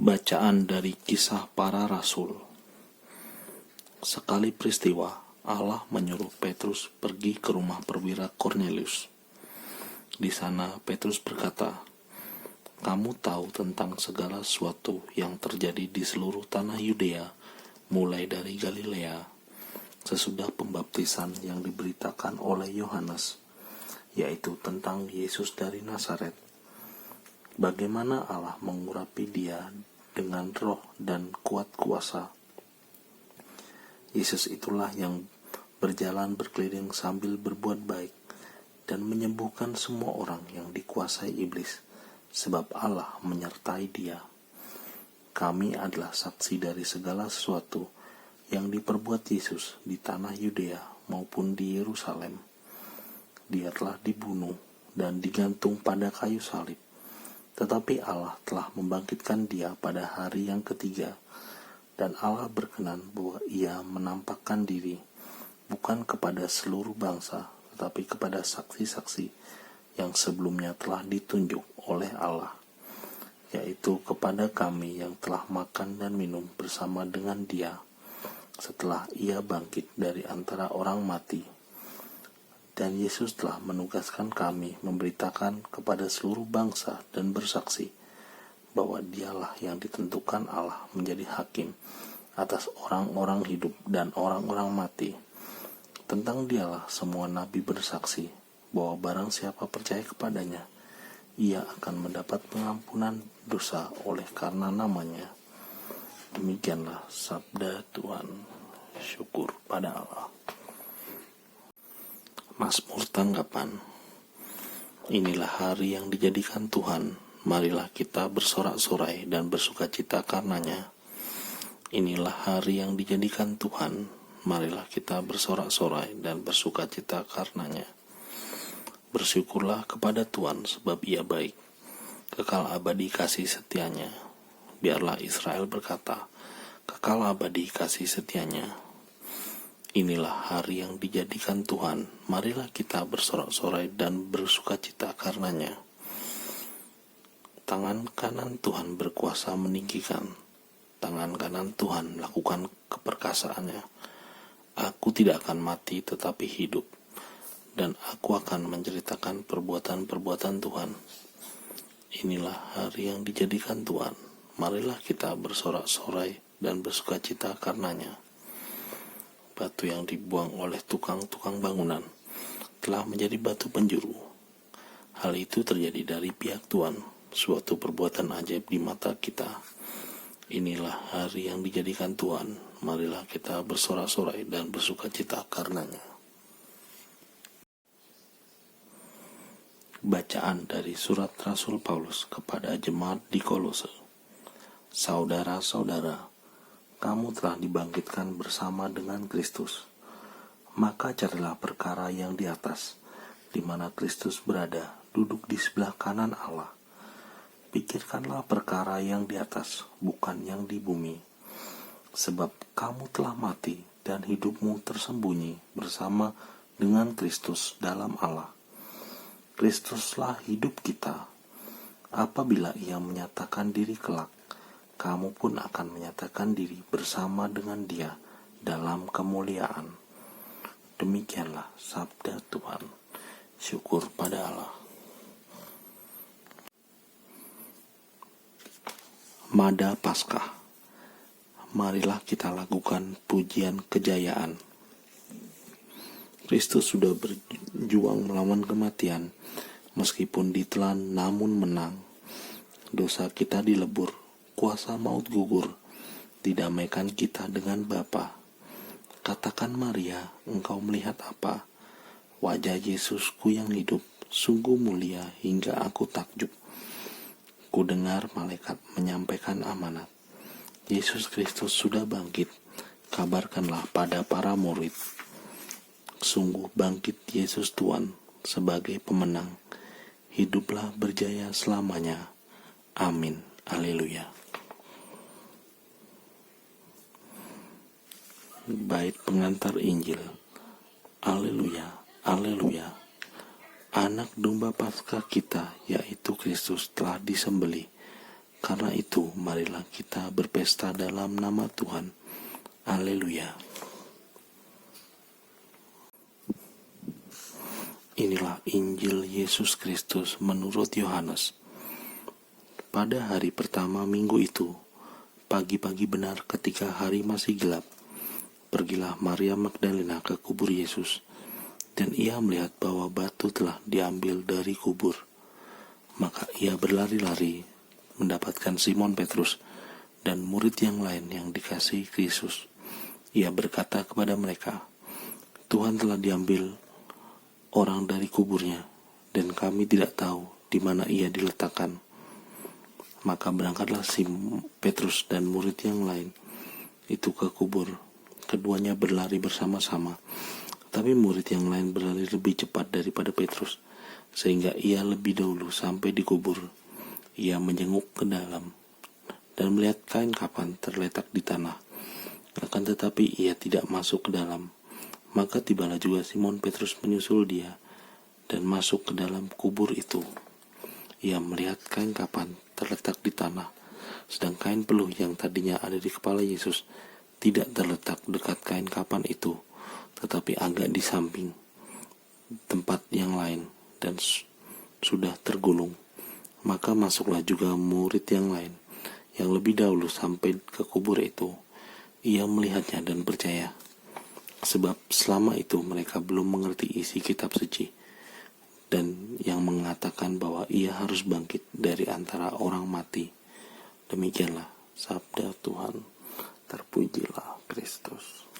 Bacaan dari Kisah Para Rasul. Sekali peristiwa, Allah menyuruh Petrus pergi ke rumah perwira Kornelius. Di sana Petrus berkata, "Kamu tahu tentang segala sesuatu yang terjadi di seluruh tanah Yudea, mulai dari Galilea, sesudah pembaptisan yang diberitakan oleh Yohanes, yaitu tentang Yesus dari Nazaret. Bagaimana Allah mengurapi dia dengan roh dan kuat kuasa. Yesus itulah yang berjalan berkeliling sambil berbuat baik dan menyembuhkan semua orang yang dikuasai iblis, sebab Allah menyertai dia. Kami adalah saksi dari segala sesuatu yang diperbuat Yesus di tanah Yudea maupun di Yerusalem. Dia telah dibunuh dan digantung pada kayu salib. Tetapi Allah telah membangkitkan dia pada hari yang ketiga, dan Allah berkenan bahwa ia menampakkan diri, bukan kepada seluruh bangsa, tetapi kepada saksi-saksi yang sebelumnya telah ditunjuk oleh Allah, yaitu kepada kami yang telah makan dan minum bersama dengan dia, setelah ia bangkit dari antara orang mati. Dan Yesus telah menugaskan kami memberitakan kepada seluruh bangsa dan bersaksi bahwa dialah yang ditentukan Allah menjadi hakim atas orang-orang hidup dan orang-orang mati. Tentang dialah semua nabi bersaksi bahwa barang siapa percaya kepadanya, ia akan mendapat pengampunan dosa oleh karena namanya." Demikianlah sabda Tuhan. Syukur pada Allah. Mazmur tanggapan. Inilah hari yang dijadikan Tuhan, marilah kita bersorak-sorai dan bersukacita karenanya. Inilah hari yang dijadikan Tuhan, marilah kita bersorak-sorai dan bersukacita karenanya. Bersyukurlah kepada Tuhan sebab Ia baik, kekal abadi kasih setianya. Biarlah Israel berkata, kekal abadi kasih setianya. Inilah hari yang dijadikan Tuhan, marilah kita bersorak-sorai dan bersukacita karenanya. Tangan kanan Tuhan berkuasa meninggikan, tangan kanan Tuhan lakukan keperkasaannya. Aku tidak akan mati tetapi hidup, dan aku akan menceritakan perbuatan-perbuatan Tuhan. Inilah hari yang dijadikan Tuhan, marilah kita bersorak-sorai dan bersukacita karenanya. Batu yang dibuang oleh tukang-tukang bangunan telah menjadi batu penjuru. Hal itu terjadi dari pihak Tuhan, suatu perbuatan ajaib di mata kita. Inilah hari yang dijadikan Tuhan, marilah kita bersorak-sorai dan bersukacita karenanya. Bacaan dari surat Rasul Paulus kepada jemaat di Kolose. Saudara-saudara, kamu telah dibangkitkan bersama dengan Kristus. Maka carilah perkara yang di atas, di mana Kristus berada, duduk di sebelah kanan Allah. Pikirkanlah perkara yang di atas, bukan yang di bumi. Sebab kamu telah mati, dan hidupmu tersembunyi bersama dengan Kristus dalam Allah. Kristuslah hidup kita. Apabila Ia menyatakan diri kelak, kamu pun akan menyatakan diri bersama dengan Dia dalam kemuliaan. Demikianlah sabda Tuhan. Syukur pada Allah. Mada Paskah. Marilah kita lakukan pujian kejayaan. Kristus sudah berjuang melawan kematian, meskipun ditelan namun menang. Dosa kita dilebur, kuasa maut gugur, didamaikan kita dengan Bapa. Katakan Maria, engkau melihat apa? Wajah Yesusku yang hidup, sungguh mulia hingga aku takjub. Ku dengar malaikat menyampaikan amanat. Yesus Kristus sudah bangkit, kabarkanlah pada para murid. Sungguh bangkit Yesus Tuhan sebagai pemenang. Hiduplah berjaya selamanya. Amin. Haleluya. Bait pengantar Injil. Haleluya, haleluya. Anak domba Paskah kita, yaitu Kristus, telah disembelih. Karena itu, marilah kita berpesta dalam nama Tuhan. Haleluya. Inilah Injil Yesus Kristus menurut Yohanes. Pada hari pertama minggu itu, pagi-pagi benar ketika hari masih gelap, pergilah Maria Magdalena ke kubur Yesus, dan ia melihat bahwa batu telah diambil dari kubur. Maka ia berlari-lari mendapatkan Simon Petrus dan murid yang lain yang dikasihi Yesus. Ia berkata kepada mereka, "Tuhan telah diambil orang dari kuburnya, dan kami tidak tahu di mana ia diletakkan." Maka berangkatlah Simon Petrus dan murid yang lain itu ke kubur. Keduanya berlari bersama-sama, tapi murid yang lain berlari lebih cepat daripada Petrus, sehingga ia lebih dahulu sampai di kubur. Ia menjenguk ke dalam dan melihat kain kafan terletak di tanah, akan tetapi ia tidak masuk ke dalam. Maka tibalah juga Simon Petrus menyusul dia dan masuk ke dalam kubur itu. Ia melihat kain kafan terletak di tanah, sedang kain peluh yang tadinya ada di kepala Yesus tidak terletak dekat kain kafan itu, tetapi agak di samping tempat yang lain dan sudah tergulung. Maka masuklah juga murid yang lain yang lebih dahulu sampai ke kubur itu. Ia melihatnya dan percaya, sebab selama itu mereka belum mengerti isi kitab suci dan yang mengatakan bahwa ia harus bangkit dari antara orang mati. Demikianlah sabda Tuhan. Terpujilah Kristus.